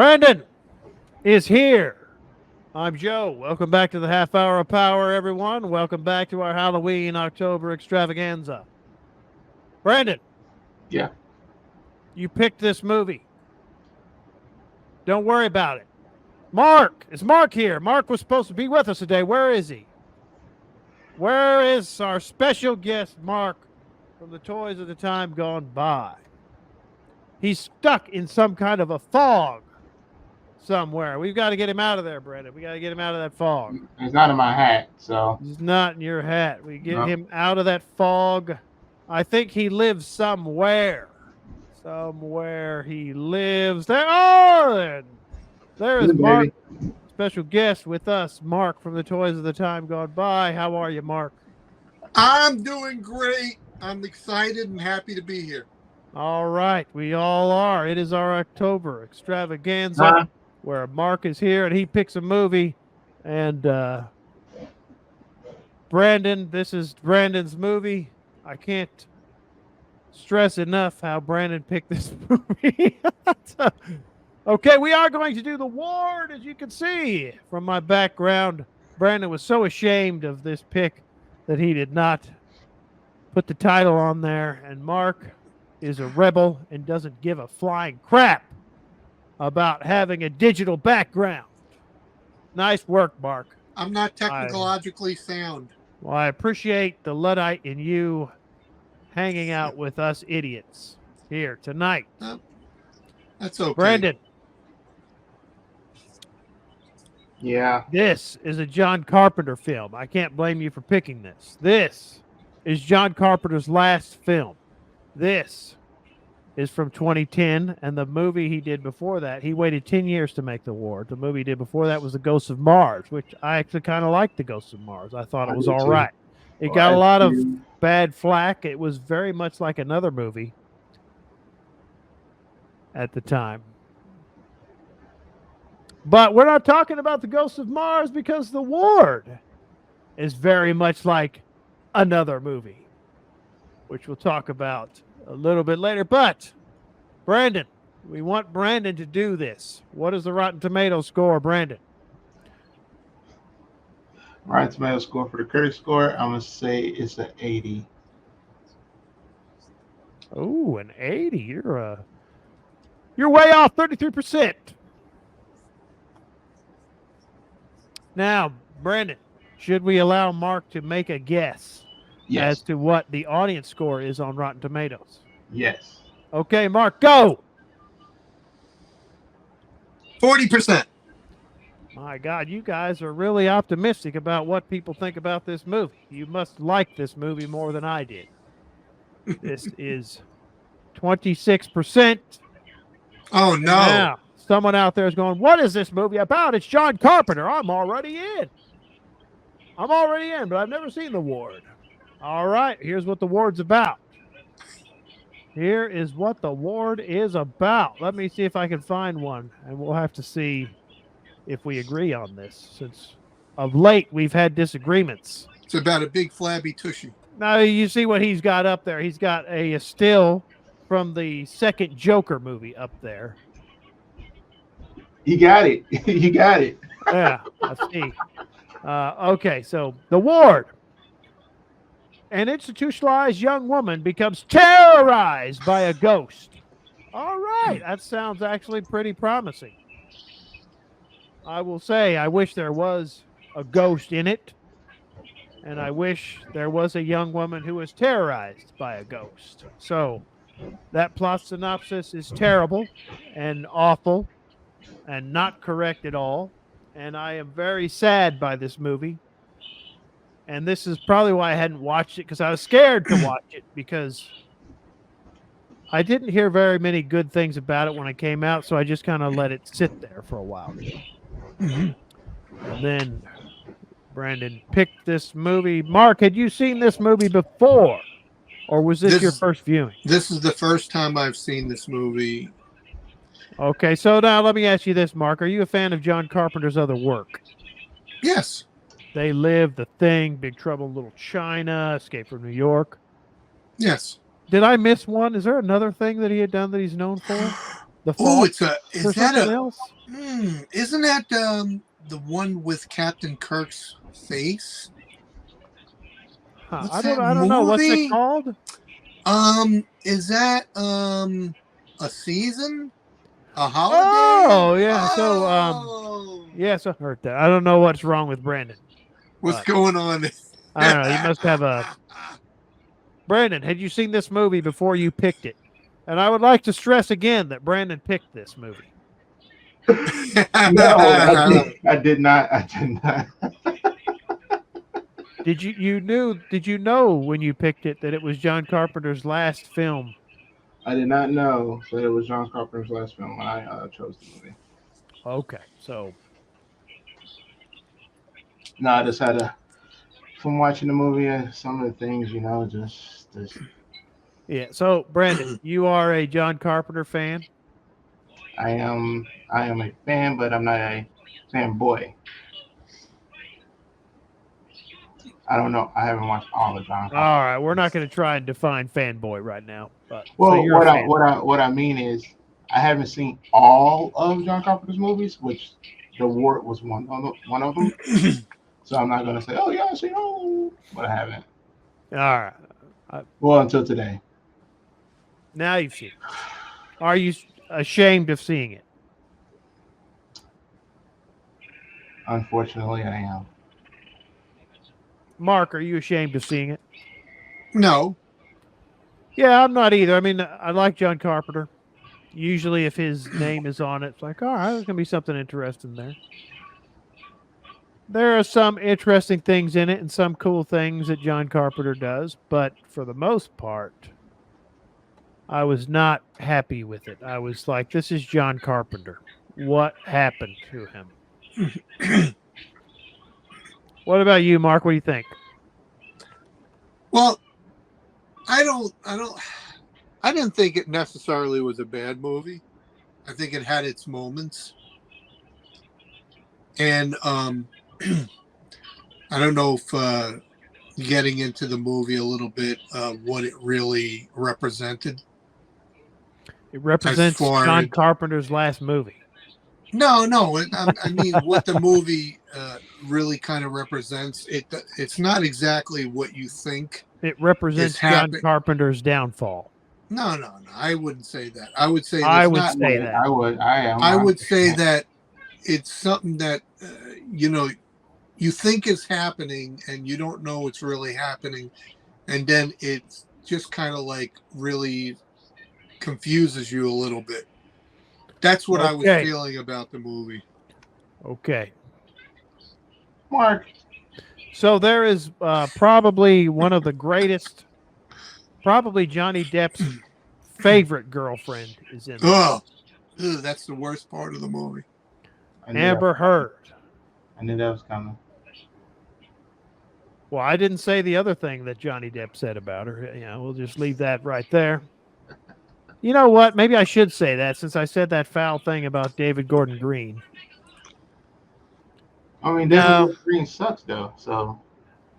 Brandon is here. I'm Joe. Welcome back to the Half Hour of Power, everyone. Welcome back to our Halloween October extravaganza. Brandon. Yeah. You picked this movie. Don't worry about it. Marc. Is Marc here? Marc was supposed to be with us today. Where is he? Where is our special guest, Marc, from the Toys of the Time Gone By? He's stuck in some kind of a fog somewhere. We've got to get him out of there, Brandon. We got to get him out of that fog. It's not in my hat, so. He's not in your hat. We get him out of that fog. I think he lives somewhere. Somewhere he lives. There is Marc, special guest with us, Marc from the Toys of the Time Gone By. How are you, Marc? I'm doing great. I'm excited and happy to be here. All right. We all are. It is our October extravaganza where Marc is here and he picks a movie. And Brandon, this is Brandon's movie. I can't stress enough how Brandon picked this movie. Okay, we are going to do The Ward, as you can see from my background. Brandon was so ashamed of this pick that he did not put the title on there. And Marc is a rebel and doesn't give a flying crap about having a digital background. Nice work, Marc. I'm not technologically sound. Well, I appreciate the Luddite in you hanging out with us idiots here tonight. That's okay. Brandon. Yeah. This is a John Carpenter film. I can't blame you for picking this. This is John Carpenter's last film. This is from 2010, and the movie he did before that, he waited 10 years to make The Ward. The movie he did before that was The Ghosts of Mars, which I actually kind of liked The Ghosts of Mars. I thought it was all right. It got a lot of bad flack. It was very much like another movie at the time. But we're not talking about The Ghosts of Mars because The Ward is very much like another movie, which we'll talk about a little bit later. But, Brandon, we want Brandon to do this. What is the Rotten Tomatoes score, Brandon? Rotten Tomatoes score for the critic score, I'm going to say it's an 80. Oh, an 80. You're way off, 33%. Now, Brandon, should we allow Marc to make a guess as to what the audience score is on Rotten Tomatoes? Yes. Okay, Marc, go. 40%. My God, you guys are really optimistic about what people think about this movie. You must like this movie more than I did. This is 26%. Oh, no. Now, someone out there is going, what is this movie about? It's John Carpenter. I'm already in. But I've never seen The Ward. All right, here's what The Ward's about. Here is what The Ward is about. Let me see if I can find one, and we'll have to see if we agree on this, since of late we've had disagreements. It's about a big flabby tushy. Now, you see what he's got up there. He's got a still from the second Joker movie up there. You got it. You got it. Yeah, I see. Okay, so The Ward. An institutionalized young woman becomes terrorized by a ghost. All right, that sounds actually pretty promising. I will say I wish there was a ghost in it, and I wish there was a young woman who was terrorized by a ghost. So that plot synopsis is terrible and awful and not correct at all, and I am very sad by this movie. And this is probably why I hadn't watched it, because I was scared to watch it, because I didn't hear very many good things about it when it came out, so I just kind of let it sit there for a while. And then Brandon picked this movie. Marc, had you seen this movie before, or was this your first viewing? This is the first time I've seen this movie. Okay, so now let me ask you this, Marc. Are you a fan of John Carpenter's other work? Yes. They Live, The Thing, Big Trouble in Little China, Escape from New York. Yes. Did I miss one? Is there another thing that he had done that he's known for? The Oh, Fault it's a. or Is that something a? else? Isn't that the one with Captain Kirk's face? Huh, What's I that don't know. What's it movie? called? Is that a season? A holiday? Oh yeah. So Oh, yes, I heard that. I don't know what's wrong with Brandon. what's But going on? I don't know. He must have a. Brandon, had you seen this movie before you picked it? And I would like to stress again that Brandon picked this movie. No, I did not. I did not. Did you know when you picked it that it was John Carpenter's last film? I did not know that it was John Carpenter's last film when I chose the movie. Okay, so No, I just had a from watching the movie. Some of the things, just yeah. So Brandon, you are a John Carpenter fan. I am a fan, but I'm not a fanboy. I don't know. I haven't watched all of John All Carpenter. right, we're not going to try and define fanboy right now, but so Well, you're a fan. what I mean is I haven't seen all of John Carpenter's movies, which The Ward was one of them. So I'm not gonna say, oh yeah, I seen all, but I haven't. All right. Well, until today. Now you've seen it. Are you ashamed of seeing it? Unfortunately, I am. Mark, are you ashamed of seeing it? No. Yeah, I'm not either. I mean, I like John Carpenter. Usually, if his name is on it, it's like, all right, there's going to be something interesting there. There are some interesting things in it and some cool things that John Carpenter does, but for the most part, I was not happy with it. I was like, this is John Carpenter. What happened to him? What about you, Mark? What do you think? Well, I didn't think it necessarily was a bad movie. I think it had its moments. And I don't know if getting into the movie a little bit, what it really represented. It represents John Carpenter's last movie. No, I mean what the movie really kind of represents. It's not exactly what you think. It represents John Carpenter's downfall. No. I wouldn't say that. I would say I would say that it's something that you think is happening and you don't know it's really happening, and then it's just kind of like really confuses you a little bit. That's what I was feeling about the movie. Okay. Mark. So there is probably one of the greatest, probably Johnny Depp's favorite girlfriend is in there. Oh, that's the worst part of the movie. Amber Heard. I knew that was coming. Well, I didn't say the other thing that Johnny Depp said about her. We'll just leave that right there. You know what? Maybe I should say that since I said that foul thing about David Gordon Green. I mean, David Gordon Green sucks, though. So.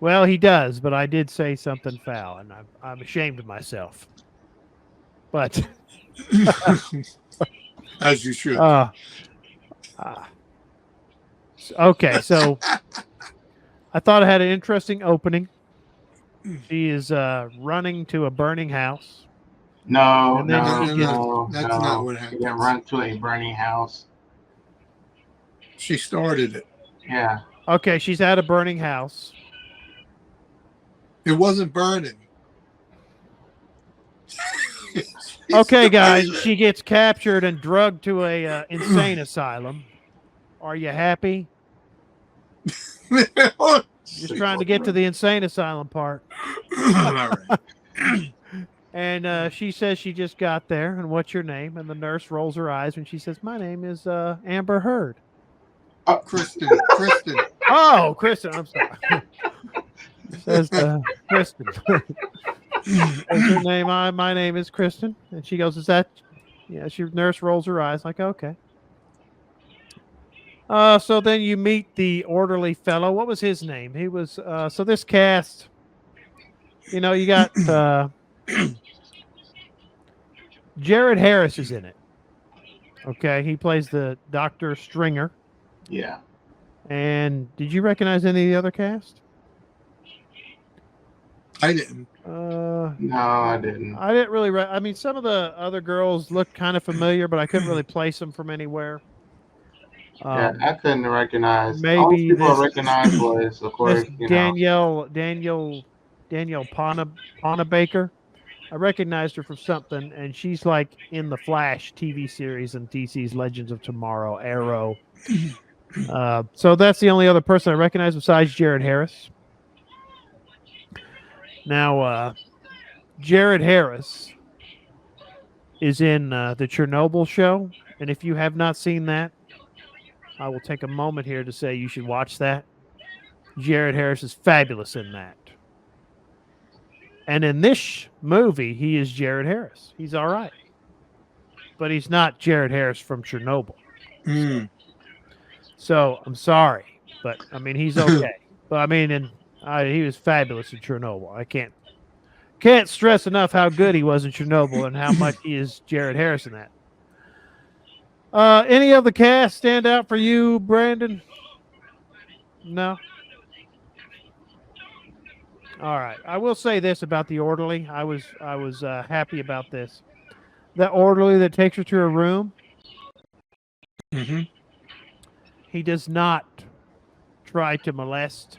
Well, he does, but I did say something foul, and I'm ashamed of myself. But as you should. Okay, so I thought it had an interesting opening. She is running to a burning house. No, that's not what happened. She didn't run to a burning house. She started it. Yeah. Okay, she's at a burning house. It wasn't burning. Okay, guys, she gets captured and drugged to a insane asylum. Are you happy? Just trying to get to the insane asylum part. All right. And she says she just got there, and what's your name? And the nurse rolls her eyes when she says, my name is Amber Heard. Kristen. Oh, Kristen, I'm sorry. Says Kristen. What's your name? My name is Kristen. And she goes, is that? Yeah, nurse rolls her eyes like, okay. So then you meet the orderly fellow. What was his name? He was, so this cast, you got Jared Harris is in it. Okay, he plays the Dr. Stringer. Yeah. And did you recognize any of the other cast? I didn't. No, I didn't. I didn't really. I mean, some of the other girls looked kind of familiar, but I couldn't really place them from anywhere. Yeah, I couldn't recognize. Maybe All people this I recognized was, of course, Danielle Panabaker. I recognized her from something, and she's like in the Flash TV series and DC's Legends of Tomorrow, Arrow. So that's the only other person I recognize besides Jared Harris. Now, Jared Harris is in the Chernobyl show, and if you have not seen that, I will take a moment here to say you should watch that. Jared Harris is fabulous in that. And in this movie, he is Jared Harris. He's all right. But he's not Jared Harris from Chernobyl. So I'm sorry. But, I mean, he's okay. But, I mean, he was fabulous in Chernobyl. I can't stress enough how good he was in Chernobyl and how much he is Jared Harris in that. Any of the cast stand out for you, Brandon? No? All right. I will say this about the orderly. I was happy about this. The orderly that takes her to her room, he does not try to molest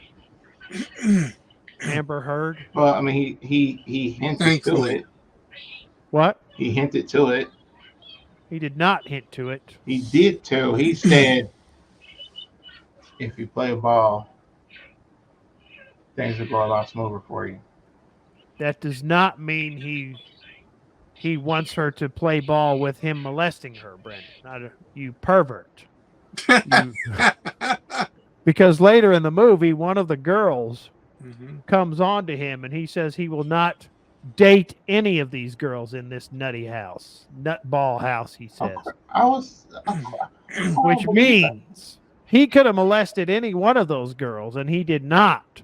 Amber Heard. Well, I mean, he hinted to it. What? He hinted to it. He did not hint to it. He did too. He said, if you play ball, things will go a lot smoother for you. That does not mean he wants her to play ball with him molesting her, Brandon. You pervert. Because later in the movie, one of the girls comes on to him and he says he will not date any of these girls in this nutty house. Nutball house, he says. Which means he could have molested any one of those girls, and he did not.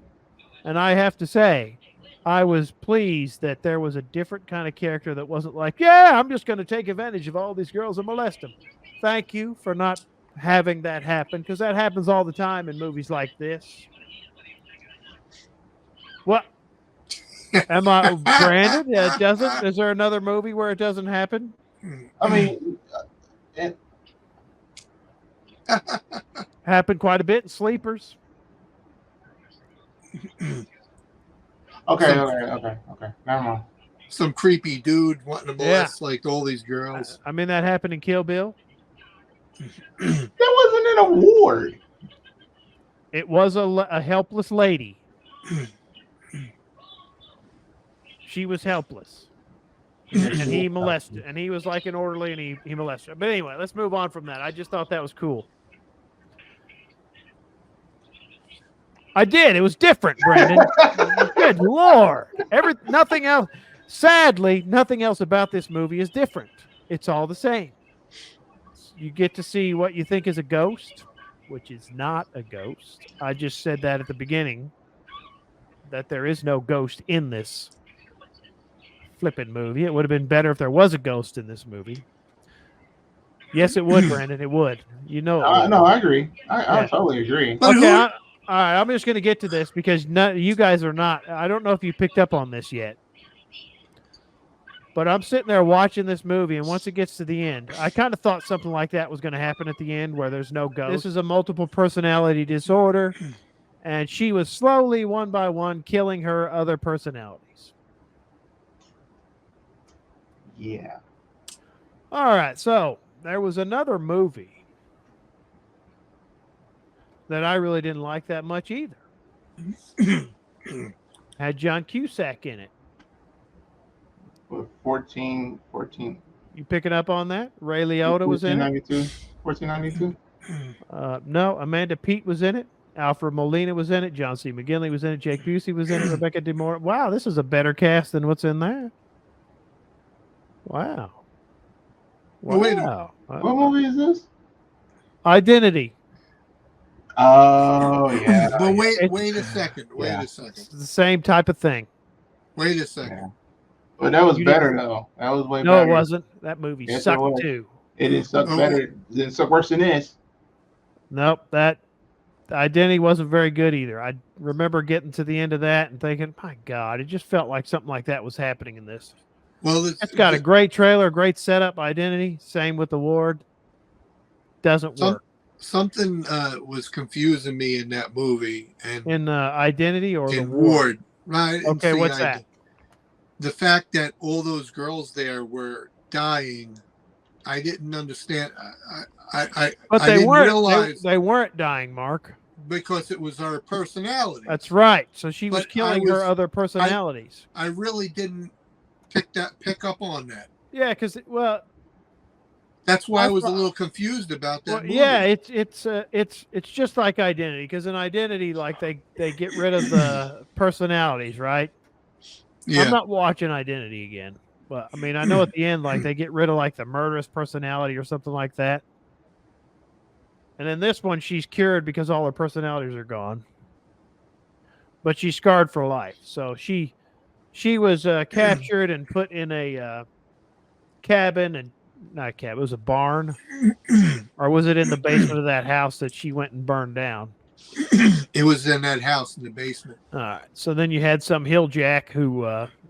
And I have to say, I was pleased that there was a different kind of character that wasn't like, yeah, I'm just going to take advantage of all these girls and molest them. Thank you for not having that happen, because that happens all the time in movies like this. What? Am I Brandon? It doesn't? Is there another movie where it doesn't happen? I mean, it happened quite a bit in Sleepers. Okay. Never mind. Some creepy dude wanting to molest like all these girls. I mean, that happened in Kill Bill. That wasn't an award. It was a helpless lady. She was helpless. And he molested. And he was like an orderly, and he molested her. But anyway, let's move on from that. I just thought that was cool. I did. It was different, Brandon. Good Lord. Nothing else. Sadly, nothing else about this movie is different. It's all the same. You get to see what you think is a ghost, which is not a ghost. I just said that at the beginning, that there is no ghost in this flippin' movie. It would have been better if there was a ghost in this movie. Yes, it would, Brandon. It would. You know it would. No, I agree. I totally agree. Okay, all right. I'm just going to get to this because you guys are not. I don't know if you picked up on this yet. But I'm sitting there watching this movie, and once it gets to the end, I kind of thought something like that was going to happen at the end where there's no ghost. This is a multiple personality disorder, and she was slowly, one by one, killing her other personalities. Yeah. All right, so there was another movie that I really didn't like that much either. Had John Cusack in it. 14. You picking up on that? Ray Liotta was in it. 1492. No, Amanda Peet was in it. Alfred Molina was in it. John C. McGinley was in it. Jake Busey was in it. Rebecca De Moore. Wow, this is a better cast than what's in there. Wow. Well, wait a minute. What movie is this? Identity. Oh, yeah. But wait a second. Wait a second. It's the same type of thing. Wait a second. Yeah. But that was better, though. That was way better. No, it wasn't. That movie sucked, too. It sucked better. It sucked worse than this. Nope, that Identity wasn't very good either. I remember getting to the end of that and thinking, my God, it just felt like something like that was happening in this. Well, it's got a great trailer, great setup. Identity, same with The Ward. Doesn't work. Something was confusing me in that movie, and in Identity or in The Ward. Right? Okay, what's that? The fact that all those girls there were dying, I didn't understand. But they weren't realize they weren't dying, Mark, because it was her personality. That's right. So she was killing her other personalities. I really didn't pick up on that. Yeah, because that's why I was a little confused about that movie. Yeah, it's just like Identity, because in Identity, like they get rid of the personalities, right? Yeah. I'm not watching Identity again, but I mean I know at the end like they get rid of like the murderous personality or something like that. And in this one, she's cured because all her personalities are gone, but she's scarred for life. So she was captured and put in a cabin and. Not a cabin, it was a barn. Or was it in the basement of that house that she went and burned down? It was in that house in the basement. All right. So then you had some hilljack who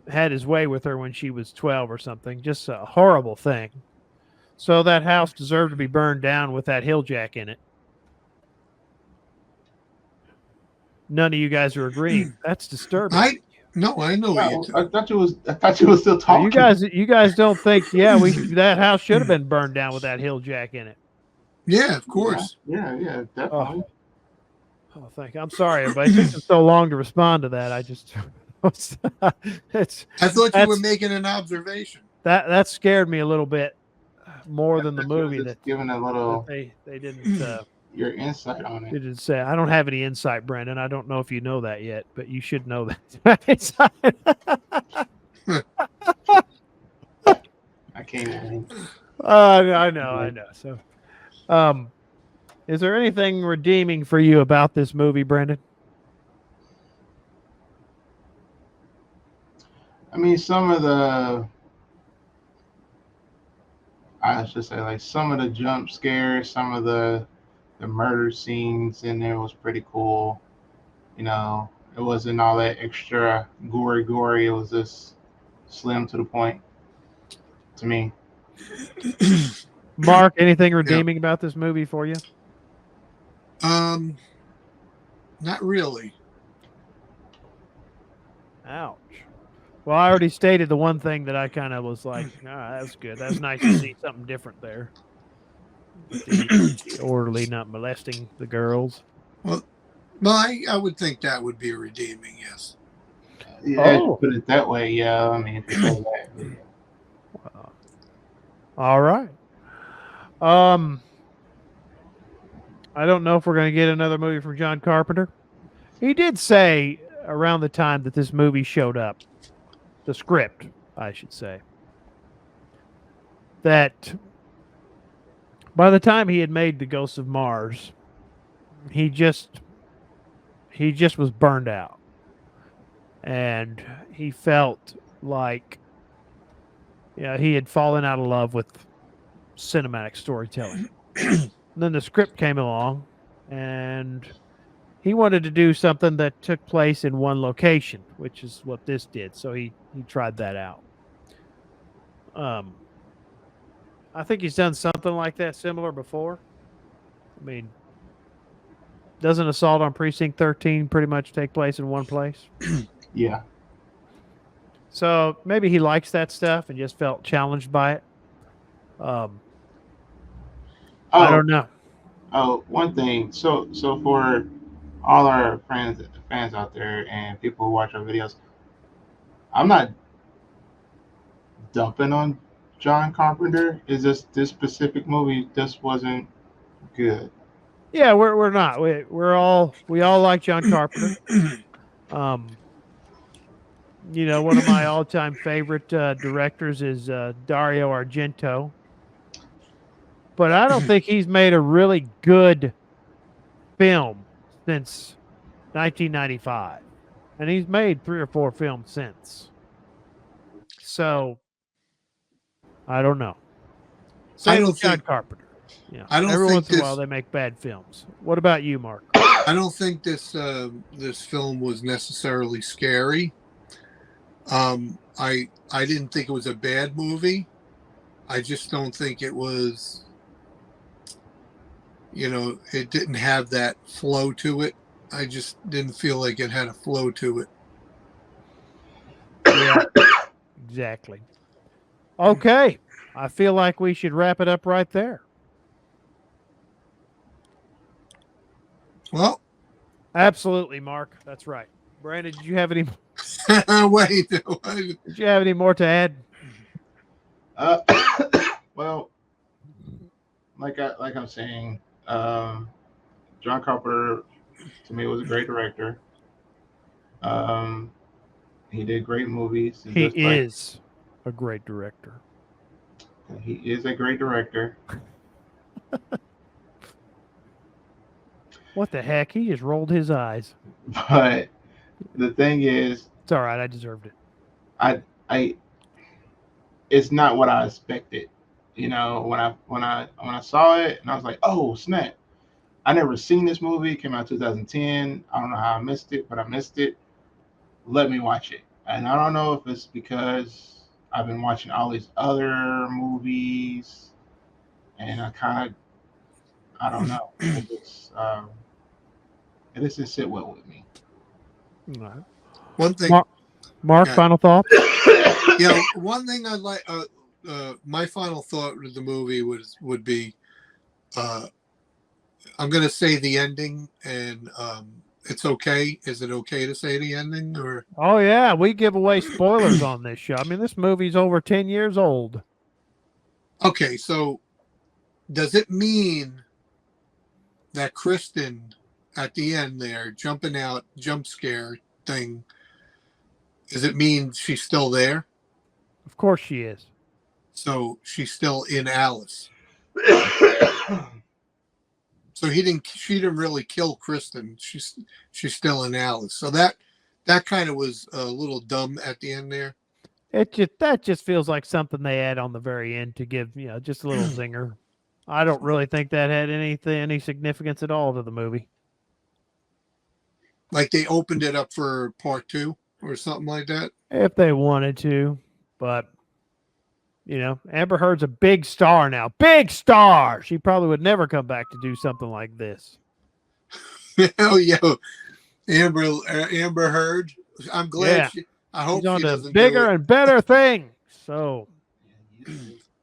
had his way with her when she was 12 or something. Just a horrible thing. So that house deserved to be burned down with that hilljack in it. None of you guys are agreeing. That's disturbing. No, I know. I thought you was still talking. You guys don't think? Yeah, that house should have been burned down with that hilljack in it. Yeah, of course. Yeah, definitely. Oh, thank you. I'm sorry, everybody. It took so long to respond to that. I just, I thought you were making an observation. That scared me a little bit more than the movie. That giving a little. They didn't. Your insight on it. You didn't say. I don't have any insight, Brandon. I don't know if you know that yet, but you should know that. I can't. I know. So, is there anything redeeming for you about this movie, Brandon? I mean, some of the. I should say, like some of the jump scares, some of the murder scenes in there was pretty cool. You know, it wasn't all that extra gory. It was just slim to the point to me. Mark, anything redeeming about this movie for you? Not really. Ouch. Well, I already stated the one thing that I kind of was like, that's good. That's nice to see something different there. The orderly not molesting the girls. Well, I would think that would be redeeming, yes. Yeah, put it that way, yeah. I mean, if you say that. Yeah. All right. I don't know if we're going to get another movie from John Carpenter. He did say around the time that this movie showed up, the script, I should say, that by the time he had made The Ghosts of Mars, he just was burned out. And he felt like he had fallen out of love with cinematic storytelling. Then the script came along, and he wanted to do something that took place in one location, which is what this did. So he tried that out. I think he's done something like that similar before. I mean, doesn't Assault on Precinct 13 pretty much take place in one place? Yeah. So maybe he likes that stuff and just felt challenged by it. I don't know. Oh, one thing. So for all our fans out there and people who watch our videos, I'm not dumping on John Carpenter. Is just this specific movie just wasn't good. Yeah, we're not. We all like John Carpenter. One of my all-time favorite directors is Dario Argento. But I don't think he's made a really good film since 1995. And he's made 3 or 4 films since. So, I don't know. Same with John Carpenter. Yeah, I don't every think once in a while they make bad films. What about you, Mark? I don't think this film was necessarily scary. I didn't think it was a bad movie. I just don't think it was. It didn't have that flow to it. I just didn't feel like it had a flow to it. Yeah, exactly. Okay, I feel like we should wrap it up right there. Well, absolutely, Mark. That's right. Brandon, did you have any? Wait, did you have any more to add? Well, like I'm saying, John Carpenter to me was a great director. He did great movies. He is a great director. He is a great director. What the heck? He just rolled his eyes. But the thing is, it's all right. I deserved it. It's not what I expected. When I saw it, and I was like, oh snap! I never seen this movie. It came out 2010. I don't know how I missed it, but I missed it. Let me watch it. And I don't know if it's because I've been watching all these other movies, and I don't know. It doesn't sit well with me. Right. One thing, Mark, final thought. Yeah, one thing I'd like. My final thought with the movie would be, I'm going to say the ending, and it's okay. Is it okay to say the ending? Or oh yeah, we give away spoilers on this show. I mean, this movie's over 10 years old. Okay, so does it mean that Kristen at the end there, jumping out, jump scare thing, does it mean she's still there? Of course she is. So she's still in Alice. So she didn't really kill Kristen. She's still in Alice. So that kind of was a little dumb at the end there. That just feels like something they add on the very end to give, just a little zinger. I don't really think that had any significance at all to the movie. Like they opened it up for part 2 or something like that. If they wanted to, but Amber Heard's a big star now. Big star. She probably would never come back to do something like this. Oh yeah, Amber Heard. I'm glad. Yeah. I hope she's on she doesn't bigger and better things. So,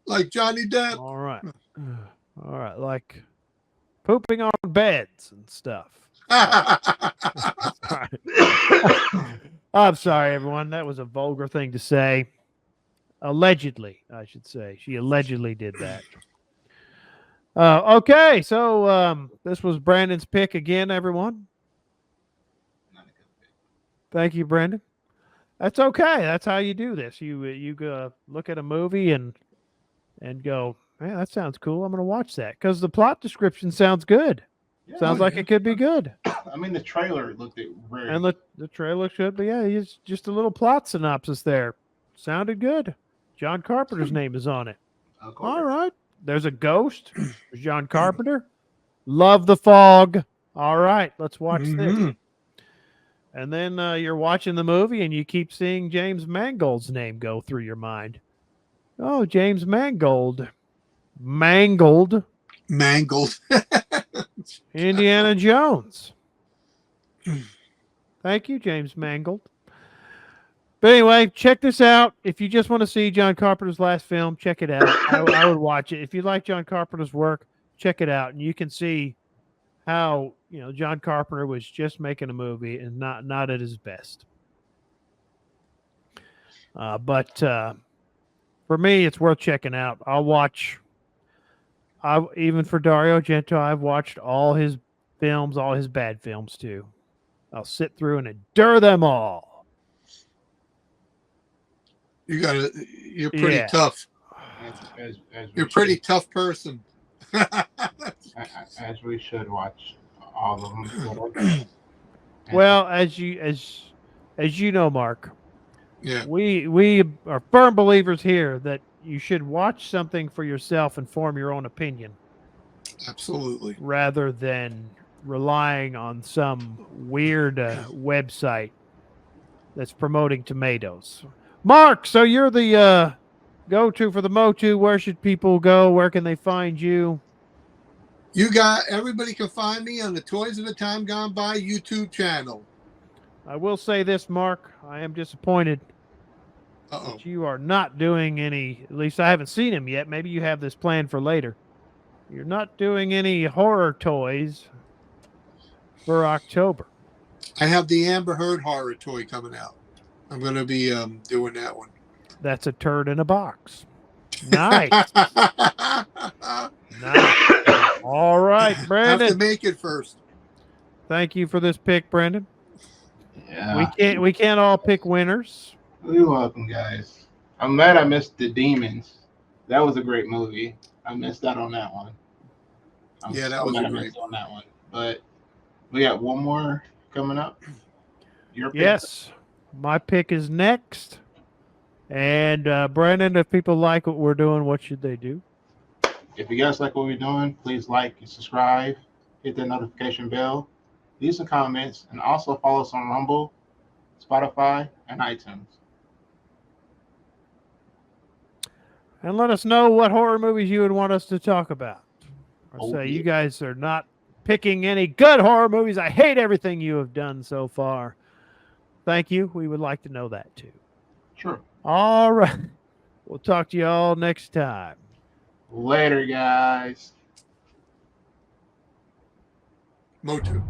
like Johnny Depp. All right, like pooping on beds and stuff. I'm sorry, everyone. That was a vulgar thing to say. Allegedly, I should say. She allegedly did that. Okay, so this was Brandon's pick again, everyone. Thank you, Brandon. That's okay. That's how you do this. You go look at a movie and go, man, that sounds cool. I'm going to watch that because the plot description sounds good. Yeah, sounds like it could be good. I mean, the trailer looked very. And the trailer should be. Yeah, it's just a little plot synopsis there. Sounded good. John Carpenter's name is on it. All right. There's a ghost. There's John Carpenter. Love the fog. All right. Let's watch this. And then you're watching the movie and you keep seeing James Mangold's name go through your mind. Oh, James Mangold. Mangled. Indiana Jones. Thank you, James Mangold. But anyway, check this out. If you just want to see John Carpenter's last film, check it out. I would watch it. If you like John Carpenter's work, check it out. And you can see how, John Carpenter was just making a movie and not at his best. But for me, it's worth checking out. Even for Dario Argento, I've watched all his films, all his bad films too. I'll sit through and endure them all. You're pretty tough. You're a pretty tough person. As we should watch all of them. Well, as you know, Mark. Yeah. We are firm believers here that, you should watch something for yourself and form your own opinion. Absolutely. Rather than relying on some weird website that's promoting tomatoes. Marc, so you're the go-to for the Motu. Where should people go? Where can they find you? Everybody can find me on the Toys of the Time Gone By YouTube channel. I will say this, Marc. I am disappointed that you are not doing any, at least I haven't seen him yet. Maybe you have this planned for later. You're not doing any horror toys for October. I have the Amber Heard horror toy coming out. I'm going to be doing that one. That's a turd in a box. Nice. Nice. All right, Brandon. Have to make it first. Thank you for this pick, Brandon. Yeah. We can't all pick winners. You're welcome, guys. I'm mad I missed The Demons. That was a great movie. I missed out on that one. That was a great on that one. But we got one more coming up. Your pick? Yes. My pick is next. And Brandon, if people like what we're doing, what should they do? If you guys like what we're doing, please like and subscribe. Hit that notification bell. Leave some comments. And also follow us on Rumble, Spotify, and iTunes. And let us know what horror movies you would want us to talk about. Or say you guys are not picking any good horror movies. I hate everything you have done so far. Thank you. We would like to know that too. Sure. All right. We'll talk to you all next time. Later, guys. Motu.